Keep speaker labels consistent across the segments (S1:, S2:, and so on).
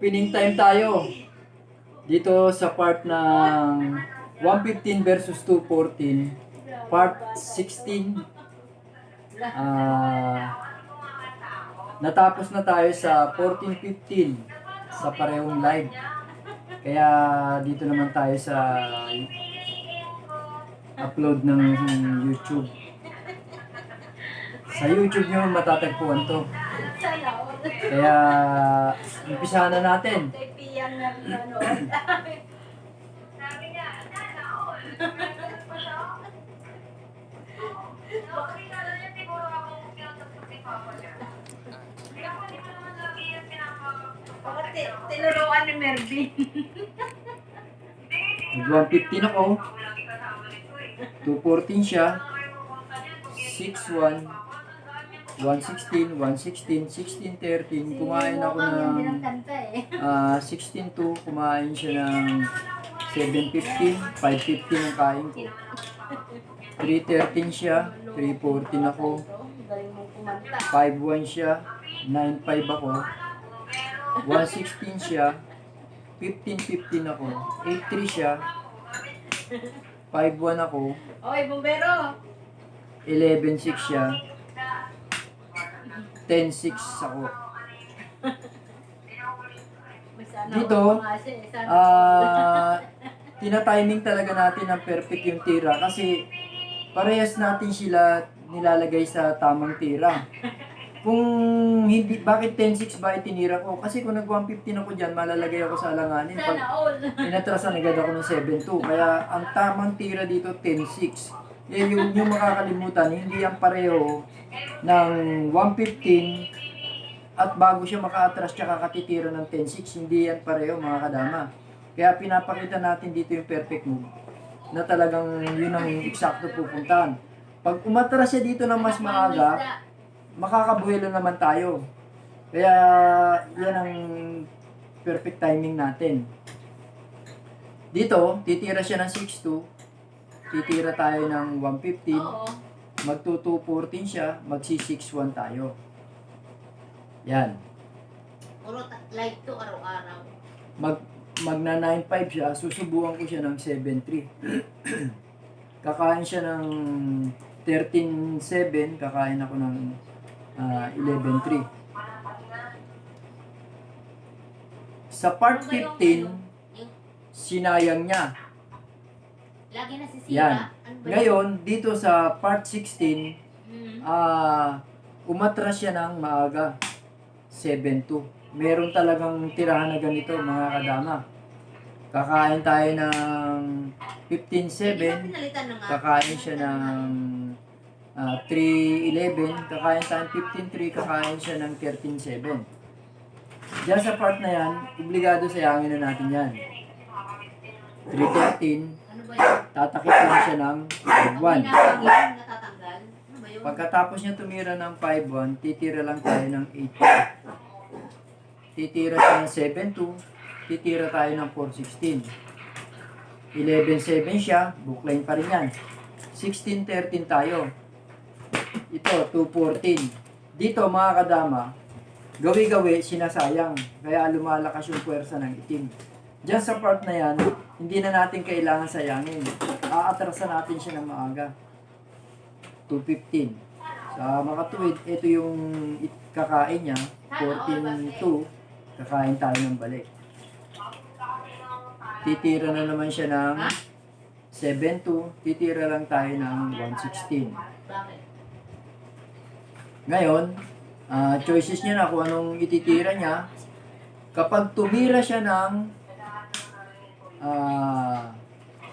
S1: Opening time tayo. Dito sa part ng 115 versus 214. Part 16. Natapos na tayo sa 14-15 sa parehong live. Kaya dito naman tayo sa upload ng YouTube. Sa YouTube nyo matatagpuan to. Kaya umpisahan na natin.
S2: Tinuruan ni Mervin.
S1: Nag-115 ako. 214 siya. 6-1. 116, 116, 16-13. Kumain ako ng 16-2. Kumain siya ng 7-15. 5-15 ang kain ko. 3-13 siya. 3-14 ako. 5-1 siya. 9-5 ako. 116 siya. 15-15 ako. 8-3 siya. 5-1 ako.
S2: Oy, bombero.
S1: 11-6 siya. 10-6 ako. Dito, tina-timing talaga natin ang perfect yung tira kasi parehas natin sila nilalagay sa tamang tira. Kung hindi, bakit 10-6 ba itinira ko? Kasi kung nag-115 ako dyan, malalagay ako sa alanganin. Pag inatrasan agad ako ng 7-2. Kaya ang tamang tira dito, 10-6. Yung makakalimutan, hindi yan pareho ng 115 at bago siya maka-atras tsaka katitira ng 10-6. Hindi yan pareho mga kadama. Kaya pinapakita natin dito yung perfect move na talagang yun ang eksakto pupuntahan. Pag umatras siya dito ng mas maaga, makakabuhelo naman tayo. Kaya yan ang perfect timing natin. Dito, titira siya ng 6-2. Titira tayo ng 115. Magto-214 siya. Magsi-6-1 tayo. Yan.
S2: Puro like to araw-araw.
S1: Magna 9-5 siya. Susubukan ko siya ng 7-3. Kakain siya ng 13-7. Kakain ako ng 11-3. Sa part 15, sinayang niya.
S2: Lagi nasisira.
S1: Yan.
S2: Ano ba
S1: Ngayon, dito sa part 16, umatras siya ng maaga. 7-2. Meron talagang tirahan na ganito, mga kadama. Kakain tayo ng 15-7. Kakain siya ng 3-11. Kakain tayo ng 15-3. Kakain siya ng 13-7. Diyan sa part na yan, obligado sayangin na natin yan. 3-13.
S2: Ano ba yun?
S1: Tatakip lang siya ng 5-1.
S2: Natatanggal? Ano ba yun?
S1: Pagkatapos niya tumira ng 5-1, titira lang tayo ng 8-2. Titira siya ng 7-2. Titira tayo ng 4-16. 11-7 siya, bookline pa rin yan. 16-13 tayo. Ito, 2-14. Dito mga kadama, gawi-gawi, sinasayang. Kaya lumalakas yung puwersa ng itim. Diyan sa part na yan, hindi na natin kailangan sayangin. Aatrasan natin siya ng maaga. 2-15. Sa makatuwid, ito yung kakain niya. 14-2. Kakain tayo ng balik. Titira na naman siya ng 7-2. Titira lang tayo ng 1-16.
S2: Bakit?
S1: Ngayon, choices niya na kung anong ititira niya. Kapag tumira siya ng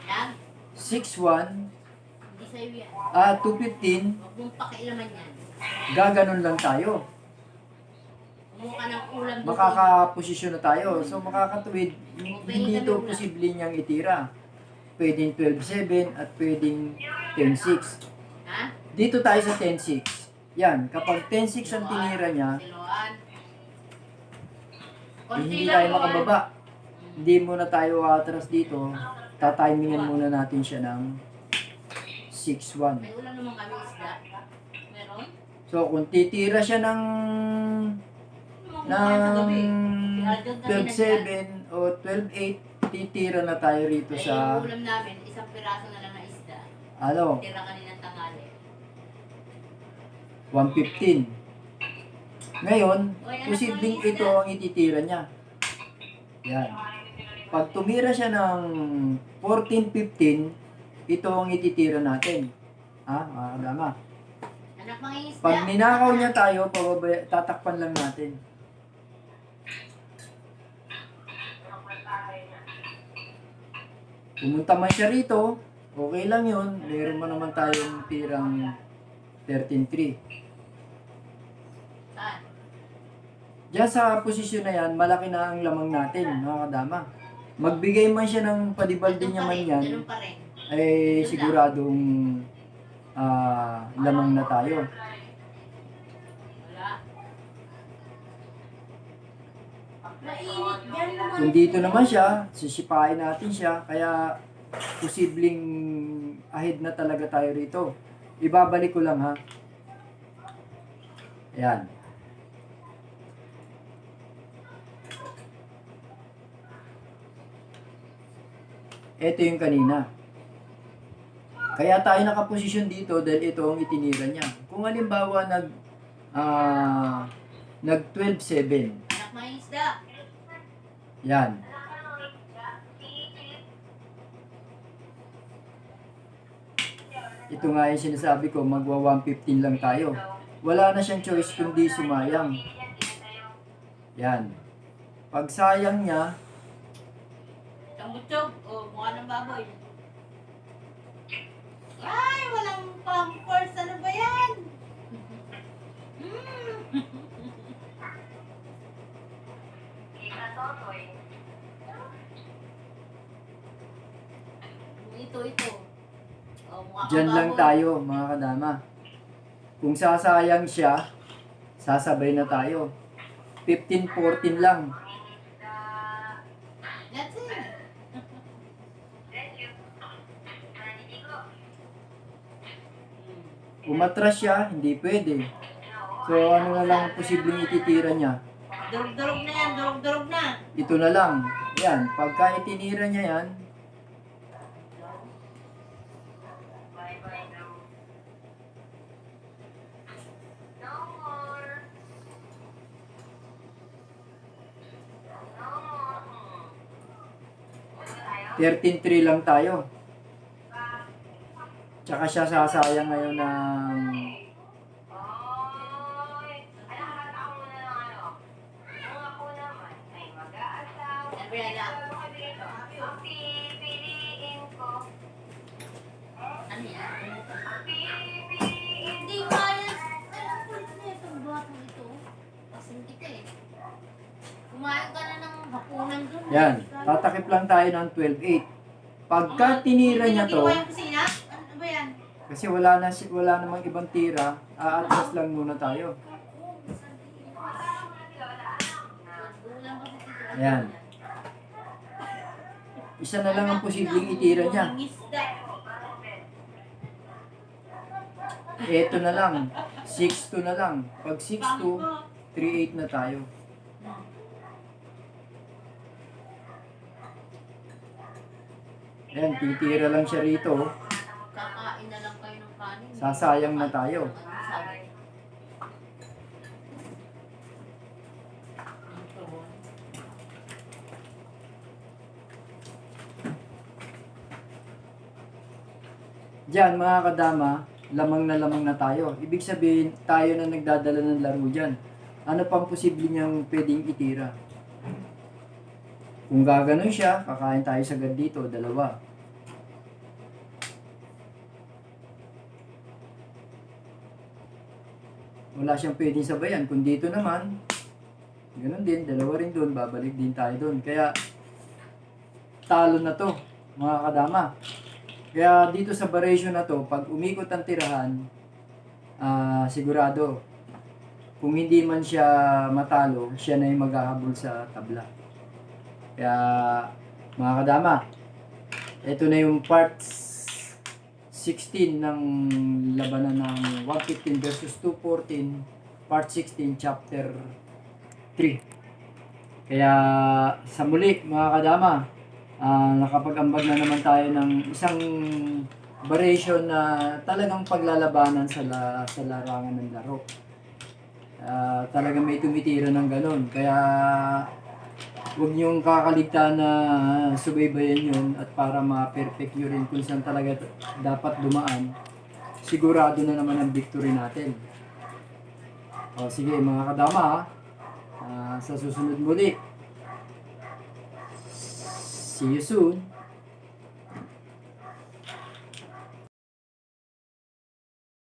S2: Yan?
S1: 6-1,
S2: Hindi sa'yo yan.
S1: 2-15,
S2: Huwag mong pakialaman yan.
S1: gaganon lang tayo.
S2: Kumuha ka ng ulam doon.
S1: Makakaposisyon na tayo. So makakatuwid, hindi ito posible niyang itira. Pwedeng 12-7 at pwedeng 10-6.
S2: Ha?
S1: Dito tayo sa 10-6. Yan, kapag 10-6 ang tinira niya,
S2: Siloan. Konti
S1: hindi
S2: lang
S1: tayo
S2: yun.
S1: makababa. Hindi muna tayo atras dito. Tatimingan muna natin siya ng 6-1.
S2: May ulam naman kami isda. Meron?
S1: So kung titira siya ng ng 12-7 o 12-8, titira na tayo rito
S2: Ay,
S1: sa,
S2: yung ulam namin, isang piraso na lang na isda.
S1: ano,
S2: Tira kaninang tanghali.
S1: 115. Ngayon, posibleng ito ang ititira niya. Yan. Pag tumira siya ng 14-15, ito ang ititira natin. Ha, mga kadama.
S2: Anak mga isda.
S1: Pag ninakaw niya tayo, tatakpan lang natin. Pumunta man siya rito, okay lang yun. Meron man naman tayong tirang 13-3.
S2: Saan?
S1: Diyan sa posisyon na yan, malaki na ang lamang natin, mga kadama. Magbigay man siya ng padibal din niya man yan,
S2: Ganun pa rin.
S1: ay siguradong lamang na tayo.
S2: Wala. Mainit yan naman.
S1: Kung dito naman siya, sisipain natin siya, kaya posibleng ahead na talaga tayo rito. Ibabalik ko lang ha. Ayan. Ito yung kanina. Kaya tayo nakaposisyon dito dahil ito ang itinira niya. Kung halimbawa nag 12-7.
S2: Anak mga isda.
S1: Yan. Ito nga yung sinasabi ko, magwa 115 lang tayo. Wala na siyang choice kundi sumayang. Yan. Pag sayang niya,
S2: Tambutsog. O, mukha ng baboy. Ay, walang pampers. Ano ba yan? Ito. O, mukha kang
S1: dyan lang
S2: baboy.
S1: tayo mga kadama. Kung sasayang siya, sasabay na tayo. 15-14 lang.
S2: That's it.
S1: Umatras siya, hindi pwede. So ano na lang ang posibleng ititira niya?
S2: Durog-durog na yan. Durog-durog na.
S1: Ito na lang. Yan, pagka itinira niya yan, $13.3 lang tayo. Tsaka siya sasayang ngayon ng
S2: Ano yan lang? Ano yan? Hindi ba yan? Ang kulit na itong batong ito. Kasing kita eh. Kumain ka na ng hapunan dun.
S1: yan, tatakip lang tayo ng 12.8. Pagka tinira niya to,
S2: Hindi yung kusina? Ano ba yan?
S1: kasi wala namang ibang tira, aatras lang muna tayo. Ayan. Isa na lang ang posibleng itira niya. Ito na lang, 6-2 na lang. Pag 6-2, 3-8 na tayo. Ayan, titira lang siya rito.
S2: Kakain na lang kayo ng kanin.
S1: Sasayang na tayo.
S2: Ano sabi?
S1: Diyan mga kadama, lamang na tayo. Ibig sabihin, tayo na nagdadala ng laro dyan. Ano pang posible niyang pwedeng itira? Kung gaganon siya, kakain tayo sagad dito, dalawa. Wala siyang pwedeng sabayan. Kung dito naman, ganun din, dalawa rin doon, babalik din tayo doon. Kaya, talo na to, mga kadama. Kaya dito sa variation na to, pag umikot ang tirahan, sigurado, kung hindi man siya matalo, siya na yung maghahabol sa tabla. Kaya, mga kadama, ito na yung part 16 ng labanan ng 115 versus 214, part 16, chapter 3. Kaya sa muli mga kadama, nakapag-ambag na naman tayo ng isang variation na talagang paglalabanan sa larangan ng laro. Talagang may tumitira ng ganun. Kaya huwag niyong kakaligtaan na subaybayan yun at para ma-perfect nyo rin kung saan talaga dapat dumaan. Sigurado na naman ang victory natin. O sige mga kadama, sa susunod muli. See you soon.